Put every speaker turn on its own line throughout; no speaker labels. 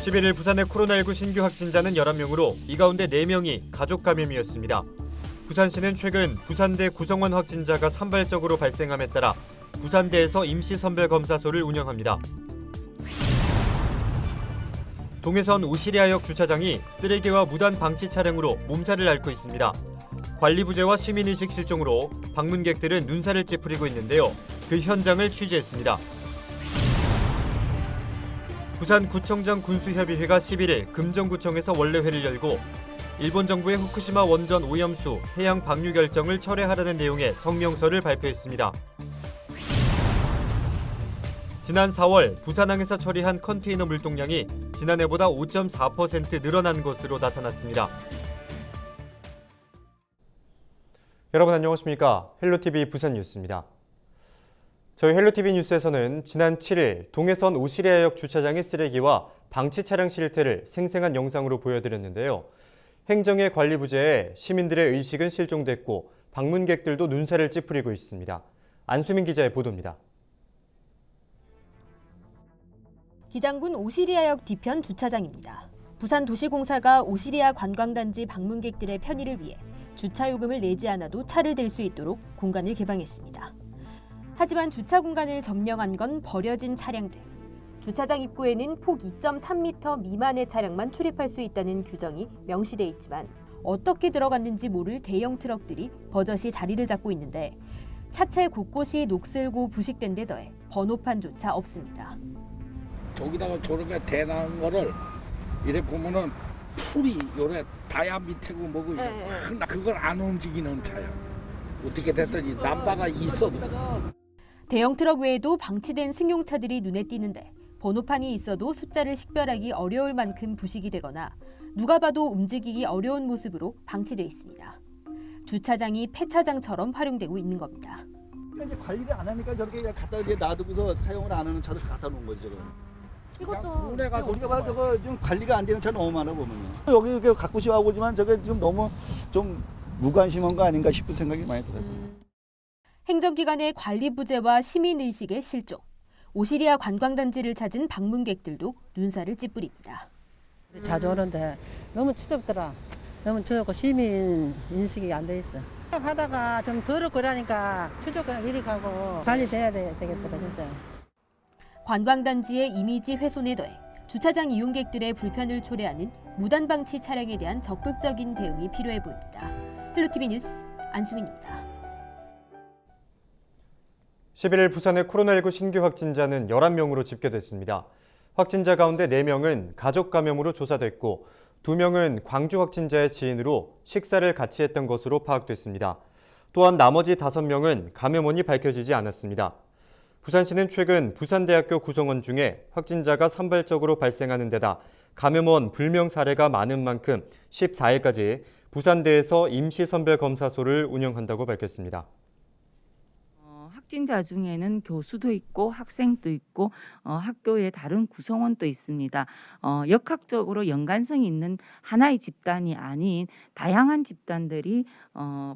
(11일) 부산의 코로나19 신규 확진자는 11명으로 이 가운데 4명이 가족 감염이었습니다. 부산시는 최근 부산대 구성원 확진자가 산발적으로 발생함에 따라 부산대에서 임시선별검사소를 운영합니다. 동해선 오시리아역 주차장이 쓰레기와 무단 방치 차량으로 몸살을 앓고 있습니다. 관리 부재와 시민의식 실종으로 방문객들은 눈살을 찌푸리고 있는데요. 그 현장을 취재했습니다. 부산구청장 군수협의회가 11일 금정구청에서 원래회를 열고 일본 정부의 후쿠시마 원전 오염수 해양 방류 결정을 철회하라는 내용의 성명서를 발표했습니다. 지난 4월 부산항에서 처리한 컨테이너 물동량이 지난해보다 5.4% 늘어난 것으로 나타났습니다. 여러분 안녕하십니까? 헬로TV 부산 뉴스입니다. 저희 헬로TV 뉴스에서는 지난 7일 동해선 오시리아역 주차장의 쓰레기와 방치 차량 실태를 생생한 영상으로 보여드렸는데요. 행정의 관리 부재에 시민들의 의식은 실종됐고 방문객들도 눈살을 찌푸리고 있습니다. 안수민 기자의 보도입니다.
기장군 오시리아역 뒤편 주차장입니다. 부산도시공사가 오시리아 관광단지 방문객들의 편의를 위해 주차요금을 내지 않아도 차를 댈 수 있도록 공간을 개방했습니다. 하지만 주차 공간을 점령한 건 버려진 차량들. 주차장 입구에는 폭 2.3m 미만의 차량만 출입할 수 있다는 규정이 명시돼 있지만 어떻게 들어갔는지 모를 대형 트럭들이 버젓이 자리를 잡고 있는데 차체 곳곳이 녹슬고 부식된 데 더해 번호판조차 없습니다.
저기다가 저렇게 대나온 거를 이래 보면은 풀이 요래 다야 밑에고 뭐고 그걸 안 움직이는 차야. 어떻게 됐더니 남바가 있어도.
대형 트럭 외에도 방치된 승용차들이 눈에 띄는데 번호판이 있어도 숫자를 식별하기 어려울 만큼 부식이 되거나 누가 봐도 움직이기 어려운 모습으로 방치돼 있습니다. 주차장이 폐차장처럼 활용되고 있는 겁니다.
이제 관리를 안 하니까 저렇게 갖다 이제 놔두고서 사용을 안 하는 차들 갖다 놓은 거죠.
이것 좀
우리가 봐 저거 좀 관리가 안 되는 차 너무 많아 보면요. 여기 이렇게 갖고 싶어하고지만 저게 좀 너무 좀 무관심한 거 아닌가 싶은 생각이 많이 들어요.
행정기관의 관리 부재와 시민의식의 실종. 오시리아 관광단지를 찾은 방문객들도 눈살을 찌푸립니다.
자주 오는데 너무 추접더라. 너무 추접고 시민 인식이 안 돼 있어. 하다가 좀 더럽고 이러니까 추접거나 이리 가고 관리돼야 되겠더라 진짜.
관광단지의 이미지 훼손에 더해 주차장 이용객들의 불편을 초래하는 무단 방치 차량에 대한 적극적인 대응이 필요해 보입니다. 헬로TV 뉴스 안수민입니다.
11일 부산의 코로나19 신규 확진자는 11명으로 집계됐습니다. 확진자 가운데 4명은 가족 감염으로 조사됐고 2명은 광주 확진자의 지인으로 식사를 같이 했던 것으로 파악됐습니다. 또한 나머지 5명은 감염원이 밝혀지지 않았습니다. 부산시는 최근 부산대학교 구성원 중에 확진자가 산발적으로 발생하는 데다 감염원 불명 사례가 많은 만큼 14일까지 부산대에서 임시선별검사소를 운영한다고 밝혔습니다.
확진자 중에는 교수도 있고 학생도 있고 학교의 다른 구성원도 있습니다. 역학적으로 연관성이 있는 하나의 집단이 아닌 다양한 집단들이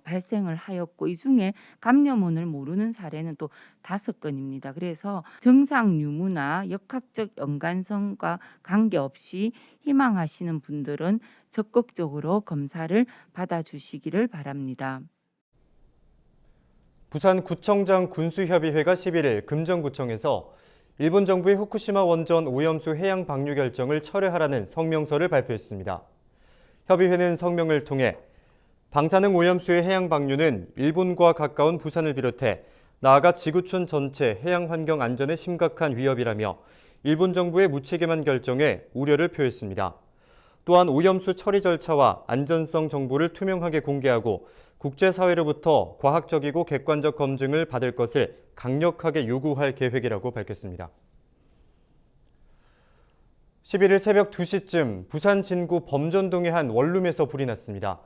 발생을 하였고 이 중에 감염원을 모르는 사례는 또 5건입니다. 그래서 정상 유무나 역학적 연관성과 관계없이 희망하시는 분들은 적극적으로 검사를 받아주시기를 바랍니다.
부산구청장 군수협의회가 11일 금정구청에서 일본 정부의 후쿠시마 원전 오염수 해양 방류 결정을 철회하라는 성명서를 발표했습니다. 협의회는 성명을 통해 방사능 오염수의 해양 방류는 일본과 가까운 부산을 비롯해 나아가 지구촌 전체 해양 환경 안전에 심각한 위협이라며 일본 정부의 무책임한 결정에 우려를 표했습니다. 또한 오염수 처리 절차와 안전성 정보를 투명하게 공개하고 국제사회로부터 과학적이고 객관적 검증을 받을 것을 강력하게 요구할 계획이라고 밝혔습니다. 11일 새벽 2시쯤 부산 진구 범전동의 한 원룸에서 불이 났습니다.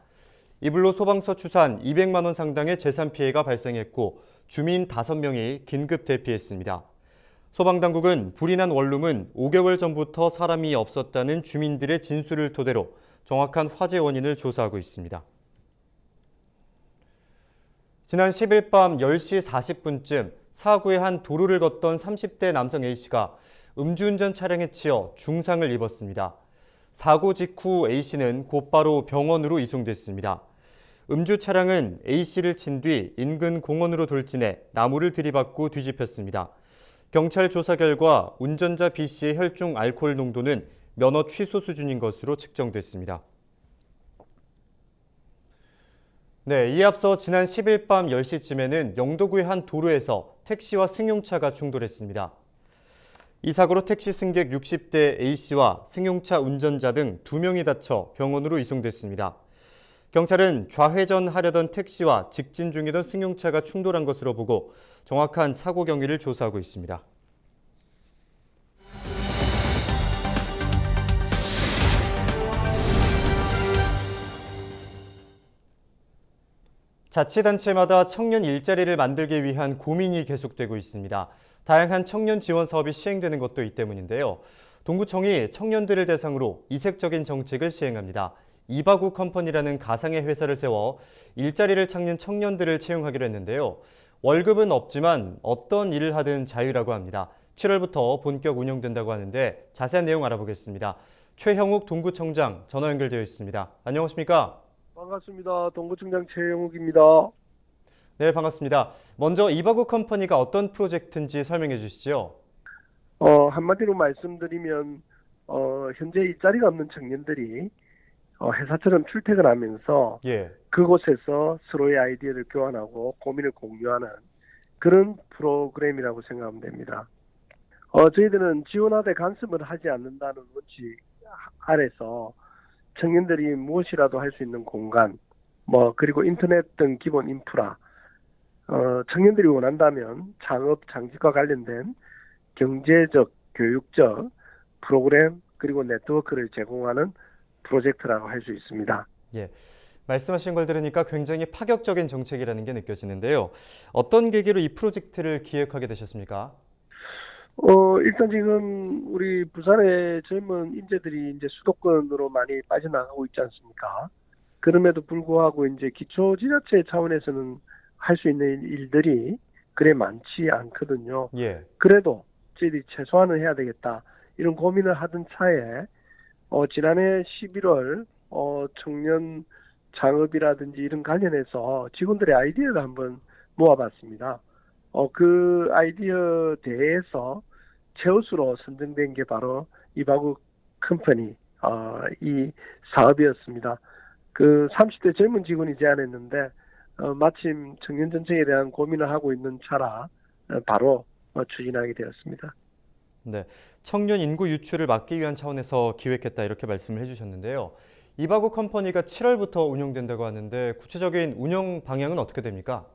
이 불로 소방서 추산 200만 원 상당의 재산 피해가 발생했고 주민 5명이 긴급 대피했습니다. 소방당국은 불이 난 원룸은 5개월 전부터 사람이 없었다는 주민들의 진술을 토대로 정확한 화재 원인을 조사하고 있습니다. 지난 10일 밤 10시 40분쯤 사구의 한 도로를 걷던 30대 남성 A씨가 음주운전 차량에 치여 중상을 입었습니다. 사고 직후 A씨는 곧바로 병원으로 이송됐습니다. 음주 차량은 A씨를 친 뒤 인근 공원으로 돌진해 나무를 들이받고 뒤집혔습니다. 경찰 조사 결과 운전자 B씨의 혈중 알코올 농도는 면허 취소 수준인 것으로 측정됐습니다. 네, 이에 앞서 지난 10일 밤 10시쯤에는 영도구의 한 도로에서 택시와 승용차가 충돌했습니다. 이 사고로 택시 승객 60대 A씨와 승용차 운전자 등 2명이 다쳐 병원으로 이송됐습니다. 경찰은 좌회전하려던 택시와 직진 중이던 승용차가 충돌한 것으로 보고 정확한 사고 경위를 조사하고 있습니다. 자치단체마다 청년 일자리를 만들기 위한 고민이 계속되고 있습니다. 다양한 청년 지원 사업이 시행되는 것도 이 때문인데요. 동구청이 청년들을 대상으로 이색적인 정책을 시행합니다. 이바구 컴퍼니라는 가상의 회사를 세워 일자리를 찾는 청년들을 채용하기로 했는데요. 월급은 없지만 어떤 일을 하든 자유라고 합니다. 7월부터 본격 운영된다고 하는데 자세한 내용 알아보겠습니다. 최형욱 동구청장 전화 연결되어 있습니다. 안녕하십니까?
반갑습니다. 동구청장 최영욱입니다.
네, 반갑습니다. 먼저 이바구 컴퍼니가 어떤 프로젝트인지 설명해 주시죠.
한마디로 말씀드리면 현재 일자리가 없는 청년들이 회사처럼 출퇴근하면서
예,
그곳에서 서로의 아이디어를 교환하고 고민을 공유하는 그런 프로그램이라고 생각하면 됩니다. 저희들은 지원하되 간섭을 하지 않는다는 원칙 아래서 청년들이 무엇이라도 할 수 있는 공간, 그리고 인터넷 등 기본 인프라, 청년들이 원한다면 창업, 장직과 관련된 경제적, 교육적 프로그램, 그리고 네트워크를 제공하는 프로젝트라고 할 수 있습니다.
예. 말씀하신 걸 들으니까 굉장히 파격적인 정책이라는 게 느껴지는데요. 어떤 계기로 이 프로젝트를 기획하게 되셨습니까?
일단 지금 우리 부산의 젊은 인재들이 이제 수도권으로 많이 빠져나가고 있지 않습니까? 그럼에도 불구하고 이제 기초지자체 차원에서는 할 수 있는 일들이 그래 많지 않거든요.
예.
그래도 저희들이 최소한은 해야 되겠다. 이런 고민을 하던 차에, 지난해 11월, 청년 창업이라든지 이런 관련해서 직원들의 아이디어를 한번 모아봤습니다. 그 아이디어 대회에서 최우수로 선정된 게 바로 이바구 컴퍼니, 이 사업이었습니다. 그 30대 젊은 직원이 제안했는데, 마침 청년 정책에 대한 고민을 하고 있는 차라 바로 추진하게 되었습니다.
네. 청년 인구 유출을 막기 위한 차원에서 기획했다 이렇게 말씀을 해주셨는데요. 이바구 컴퍼니가 7월부터 운영된다고 하는데 구체적인 운영 방향은 어떻게 됩니까?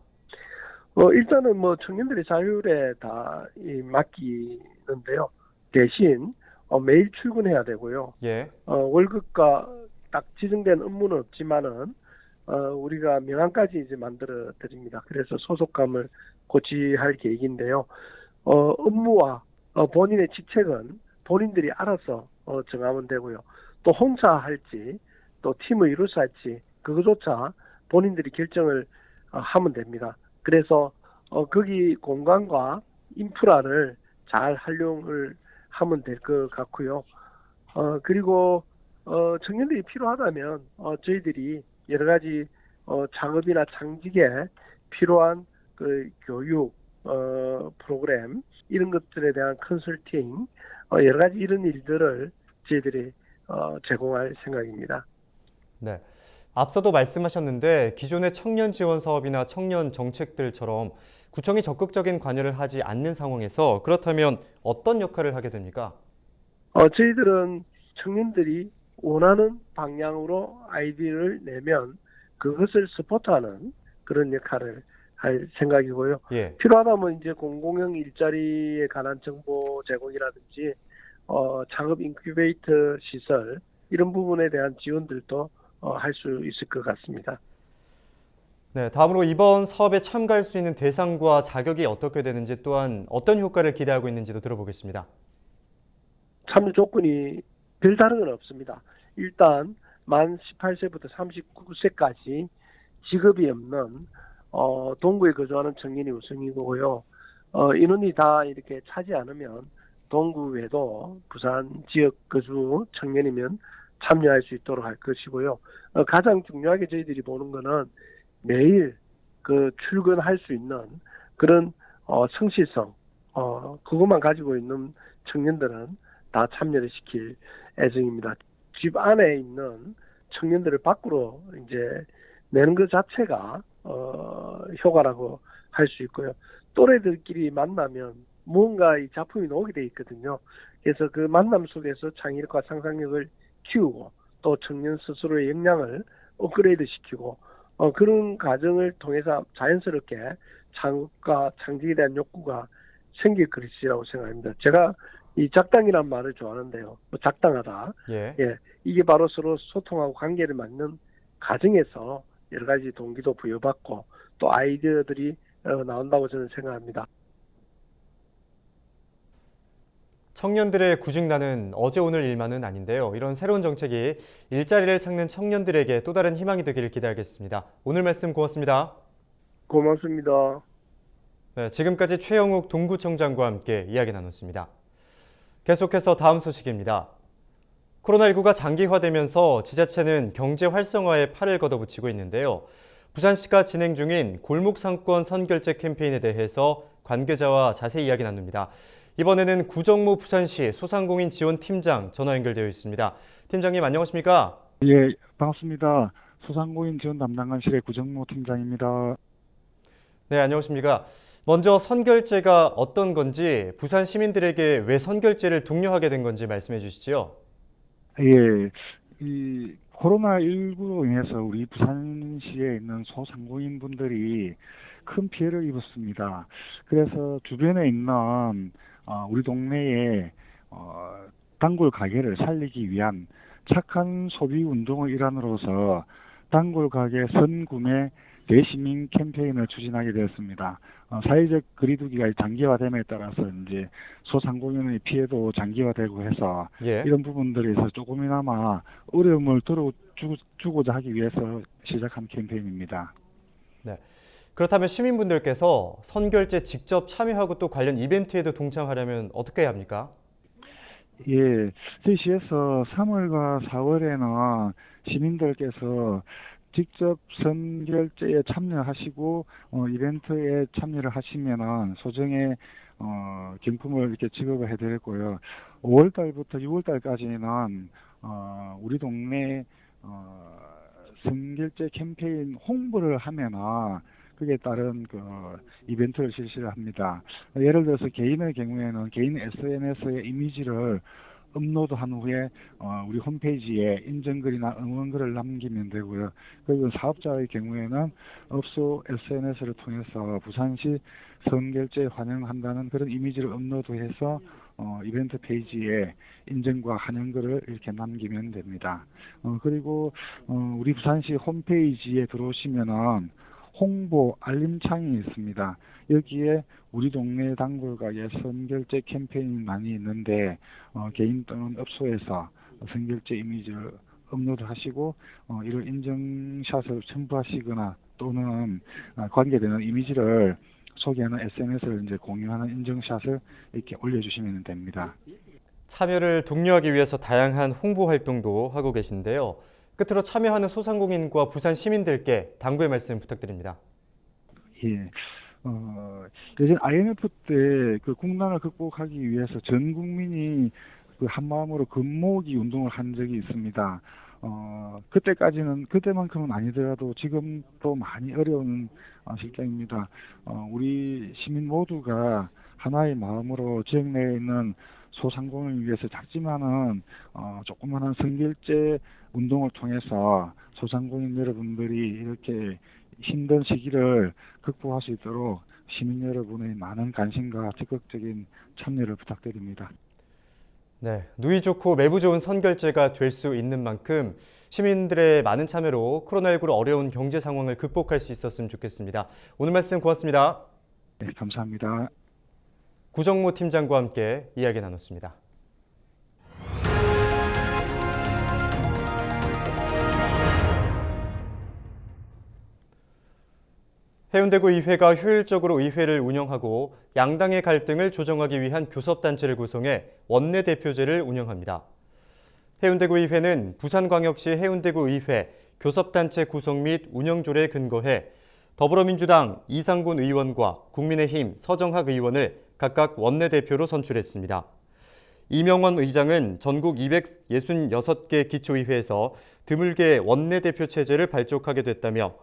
일단은 청년들의 자율에 다 맡기는데요. 대신 매일 출근해야 되고요.
예.
월급과 딱 지정된 업무는 없지만은 우리가 명함까지 이제 만들어 드립니다. 그래서 소속감을 고취할 계획인데요. 업무와 본인의 직책은 본인들이 알아서 정하면 되고요. 또 혼자 할지 또 팀을 이루어서 할지 그거조차 본인들이 결정을 하면 됩니다. 그래서 거기 공간과 인프라를 잘 활용을 하면 될 것 같고요. 그리고 청년들이 필요하다면 저희들이 여러 가지 창업이나 창직에 필요한 그 교육 프로그램 이런 것들에 대한 컨설팅 여러 가지 이런 일들을 저희들이 제공할 생각입니다.
네. 앞서도 말씀하셨는데 기존의 청년 지원 사업이나 청년 정책들처럼 구청이 적극적인 관여를 하지 않는 상황에서 그렇다면 어떤 역할을 하게 됩니까?
저희들은 청년들이 원하는 방향으로 아이디어를 내면 그것을 서포트하는 그런 역할을 할 생각이고요.
예.
필요하다면 이제 공공형 일자리에 관한 정보 제공이라든지 창업 인큐베이터 시설 이런 부분에 대한 지원들도 할 수 있을 것 같습니다.
네, 다음으로 이번 사업에 참가할 수 있는 대상과 자격이 어떻게 되는지 또한 어떤 효과를 기대하고 있는지도 들어보겠습니다.
참여 조건이 별다른 건 없습니다. 일단 만 18세부터 39세까지 직업이 없는 동구에 거주하는 청년이 우선이고요. 인원이 다 이렇게 차지 않으면 동구에도 부산 지역 거주 청년이면 참여할 수 있도록 할 것이고요. 가장 중요하게 저희들이 보는 거는 매일 그 출근할 수 있는 그런 성실성, 그것만 가지고 있는 청년들은 다 참여를 시킬 예정입니다. 집 안에 있는 청년들을 밖으로 이제 내는 것 자체가 효과라고 할 수 있고요. 또래들끼리 만나면 무언가 이 작품이 나오게 돼 있거든요. 그래서 그 만남 속에서 창의력과 상상력을 키우고 또 청년 스스로의 역량을 업그레이드 시키고 그런 과정을 통해서 자연스럽게 창업과 창직에 대한 욕구가 생길 것이라고 생각합니다. 제가 이 작당이라는 말을 좋아하는데요. 작당하다.
예.
이게 바로 서로 소통하고 관계를 맺는 과정에서 여러 가지 동기도 부여받고 또 아이디어들이 나온다고 저는 생각합니다.
청년들의 구직난은 어제 오늘 일만은 아닌데요. 이런 새로운 정책이 일자리를 찾는 청년들에게 또 다른 희망이 되기를 기대하겠습니다. 오늘 말씀 고맙습니다.
고맙습니다.
네, 지금까지 최영욱 동구청장과 함께 이야기 나눴습니다. 계속해서 다음 소식입니다. 코로나19가 장기화되면서 지자체는 경제 활성화에 팔을 걷어붙이고 있는데요. 부산시가 진행 중인 골목상권 선결제 캠페인에 대해서 관계자와 자세히 이야기 나눕니다. 이번에는 구정모 부산시 소상공인 지원팀장 전화 연결되어 있습니다. 팀장님 안녕하십니까?
예, 반갑습니다. 소상공인 지원 담당관실의 구정모 팀장입니다.
네, 안녕하십니까? 먼저 선결제가 어떤 건지, 부산 시민들에게 왜 선결제를 독려하게 된 건지 말씀해 주시죠.
예, 이 코로나19로 인해서 우리 부산시에 있는 소상공인 분들이 큰 피해를 입었습니다. 그래서 주변에 있는 우리 동네에 단골 가게를 살리기 위한 착한 소비 운동의 일환으로서 단골 가게 선구매 대시민 캠페인을 추진하게 되었습니다. 사회적 거리두기가 장기화됨에 따라서 이제 소상공인의 피해도 장기화되고 해서 이런 부분들에서 조금이나마 어려움을 덜어주고자 하기 위해서 시작한 캠페인입니다.
네. 그렇다면 시민분들께서 선결제 직접 참여하고 또 관련 이벤트에도 동참하려면 어떻게 해야 합니까?
예, 저희 시에서 3월과 4월에는 시민들께서 직접 선결제에 참여하시고 이벤트에 참여를 하시면은 소정의 경품을 이렇게 지급을 해드렸고요. 5월달부터 6월달까지는 우리 동네 선결제 캠페인 홍보를 하면은 그에 따른 그 이벤트를 실시를 합니다. 예를 들어서 개인의 경우에는 개인 SNS의 이미지를 업로드한 후에 우리 홈페이지에 인증글이나 응원글을 남기면 되고요. 그리고 사업자의 경우에는 업소 SNS를 통해서 부산시 선결제에 환영한다는 그런 이미지를 업로드해서 이벤트 페이지에 인증과 환영글을 이렇게 남기면 됩니다. 그리고 우리 부산시 홈페이지에 들어오시면은 홍보 알림창이 있습니다. 여기에 우리 동네 단골 가게 선결제 캠페인이 많이 있는데 개인 또는 업소에서 선결제 이미지를 업로드하시고 이를 인증샷을 첨부하시거나 또는 관계되는 이미지를 소개하는 SNS를 이제 공유하는 인증샷을 이렇게 올려주시면 됩니다.
참여를 독려하기 위해서 다양한 홍보 활동도 하고 계신데요. 끝으로 참여하는 소상공인과 부산 시민들께 당부의 말씀 부탁드립니다.
예. 예전 IMF 때 그 국난을 극복하기 위해서 전 국민이 그 한마음으로 금모으기 운동을 한 적이 있습니다. 그때만큼은 아니더라도 지금도 많이 어려운 실정입니다. 우리 시민 모두가 하나의 마음으로 지역 내에 있는 소상공인을 위해서 작지만은 조그마한 선결제 운동을 통해서 소상공인 여러분들이 이렇게 힘든 시기를 극복할 수 있도록 시민 여러분의 많은 관심과 적극적인 참여를 부탁드립니다.
네, 누이 좋고 매부 좋은 선결제가 될 수 있는 만큼 시민들의 많은 참여로 코로나19로 어려운 경제 상황을 극복할 수 있었으면 좋겠습니다. 오늘 말씀 고맙습니다.
네, 감사합니다.
구정모 팀장과 함께 이야기 나눴습니다. 해운대구 의회가 효율적으로 의회를 운영하고 양당의 갈등을 조정하기 위한 교섭단체를 구성해 원내대표제를 운영합니다. 해운대구 의회는 부산광역시 해운대구 의회 교섭단체 구성 및 운영조례에 근거해 더불어민주당 이상군 의원과 국민의힘 서정학 의원을 각각 원내대표로 선출했습니다. 이명원 의장은 전국 266개 기초의회에서 드물게 원내대표 체제를 발족하게 됐다며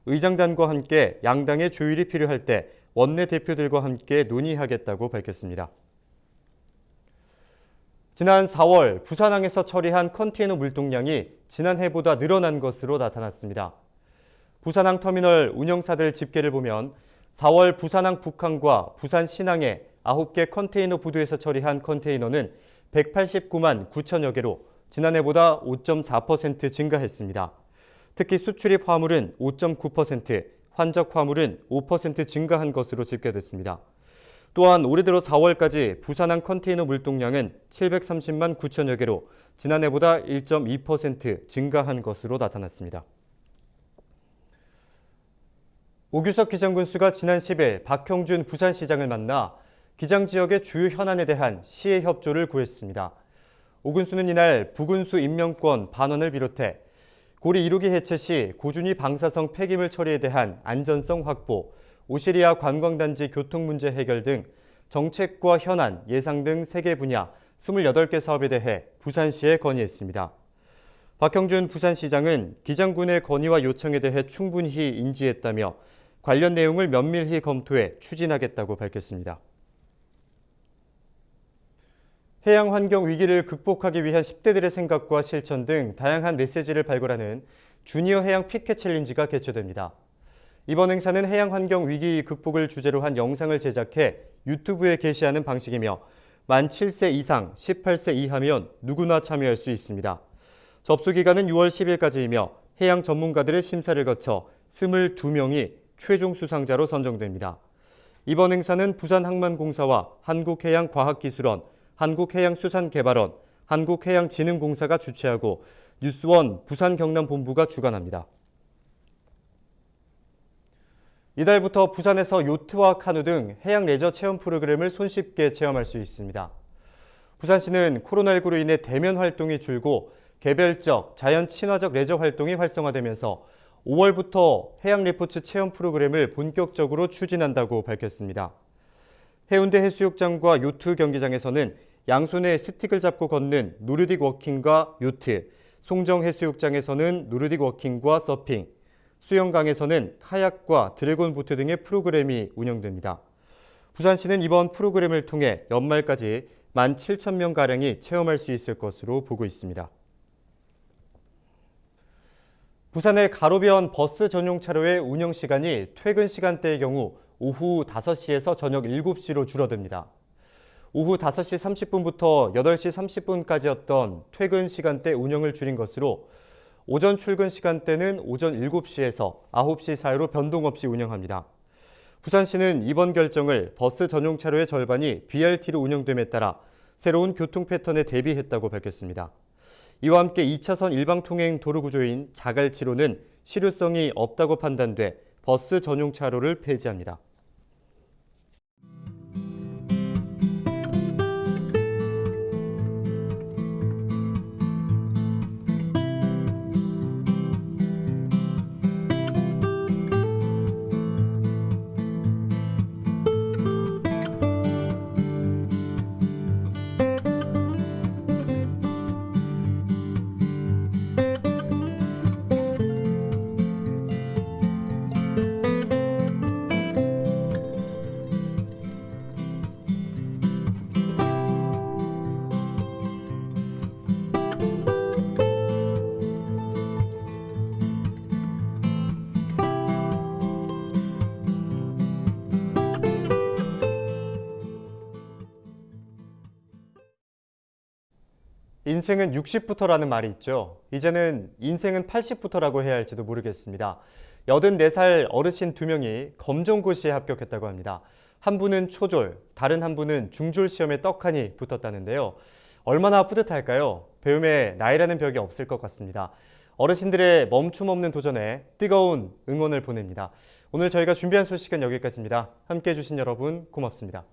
의장단과 함께 양당의 조율이 필요할 때 원내대표들과 함께 논의하겠다고 밝혔습니다. 지난 4월 부산항에서 처리한 컨테이너 물동량이 지난해보다 늘어난 것으로 나타났습니다. 부산항 터미널 운영사들 집계를 보면 4월 부산항 북항과 부산 신항의 9개 컨테이너 부두에서 처리한 컨테이너는 189만 9천여 개로 지난해보다 5.4% 증가했습니다. 특히 수출입 화물은 5.9%, 환적 화물은 5% 증가한 것으로 집계됐습니다. 또한 올해 들어 4월까지 부산항 컨테이너 물동량은 730만 9천여 개로 지난해보다 1.2% 증가한 것으로 나타났습니다. 오규석 기장군수가 지난 10일 박형준 부산시장을 만나 기장 지역의 주요 현안에 대한 시의 협조를 구했습니다. 오 군수는 이날 부군수 임명권 반환을 비롯해 고리 1호기 해체 시 고준위 방사성 폐기물 처리에 대한 안전성 확보, 오시리아 관광단지 교통 문제 해결 등 정책과 현안, 예상 등 3개 분야 28개 사업에 대해 부산시에 건의했습니다. 박형준 부산시장은 기장군의 건의와 요청에 대해 충분히 인지했다며 관련 내용을 면밀히 검토해 추진하겠다고 밝혔습니다. 해양 환경 위기를 극복하기 위한 10대들의 생각과 실천 등 다양한 메시지를 발굴하는 주니어 해양 피켓 챌린지가 개최됩니다. 이번 행사는 해양 환경 위기 극복을 주제로 한 영상을 제작해 유튜브에 게시하는 방식이며 만 7세 이상 18세 이하면 누구나 참여할 수 있습니다. 접수 기간은 6월 10일까지이며 해양 전문가들의 심사를 거쳐 22명이 최종 수상자로 선정됩니다. 이번 행사는 부산항만공사와 한국해양과학기술원, 한국해양수산개발원, 한국해양진흥공사가 주최하고 뉴스원 부산경남본부가 주관합니다. 이달부터 부산에서 요트와 카누 등 해양 레저 체험 프로그램을 손쉽게 체험할 수 있습니다. 부산시는 코로나19로 인해 대면 활동이 줄고 개별적, 자연 친화적 레저 활동이 활성화되면서 5월부터 해양 레포츠 체험 프로그램을 본격적으로 추진한다고 밝혔습니다. 해운대 해수욕장과 요트 경기장에서는 양손에 스틱을 잡고 걷는 노르딕 워킹과 요트, 송정 해수욕장에서는 노르딕 워킹과 서핑, 수영강에서는 카약과 드래곤 보트 등의 프로그램이 운영됩니다. 부산시는 이번 프로그램을 통해 연말까지 17,000명가량이 체험할 수 있을 것으로 보고 있습니다. 부산의 가로변 버스 전용 차로의 운영 시간이 퇴근 시간대의 경우 오후 5시에서 저녁 7시로 줄어듭니다. 오후 5시 30분부터 8시 30분까지였던 퇴근 시간대 운영을 줄인 것으로 오전 출근 시간대는 오전 7시에서 9시 사이로 변동 없이 운영합니다. 부산시는 이번 결정을 버스 전용 차로의 절반이 BRT로 운영됨에 따라 새로운 교통 패턴에 대비했다고 밝혔습니다. 이와 함께 2차선 일방 통행 도로 구조인 자갈치로는 실효성이 없다고 판단돼 버스 전용 차로를 폐지합니다. 인생은 60부터라는 말이 있죠. 이제는 인생은 80부터라고 해야 할지도 모르겠습니다. 84살 어르신 2명이 검정고시에 합격했다고 합니다. 한 분은 초졸, 다른 한 분은 중졸 시험에 떡하니 붙었다는데요. 얼마나 뿌듯할까요? 배움에 나이라는 벽이 없을 것 같습니다. 어르신들의 멈춤 없는 도전에 뜨거운 응원을 보냅니다. 오늘 저희가 준비한 소식은 여기까지입니다. 함께해 주신 여러분 고맙습니다.